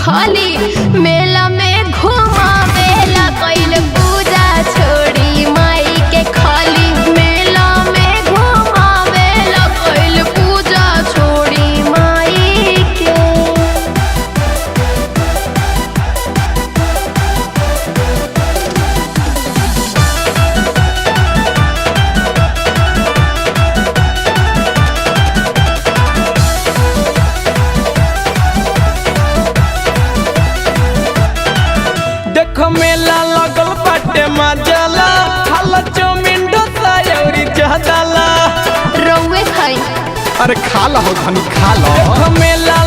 खाली मेला में घुमावेला कइल पूजा छोड़ी माई के खाली मेला में घुमावेला कइल पूजा छोड़ी माई के। देखो मेला लगल बाटे मजाला खाला चौमिन डोसा औरी जहदाला रउए खाई अरे खा लो धनी खा लो। देखो मेला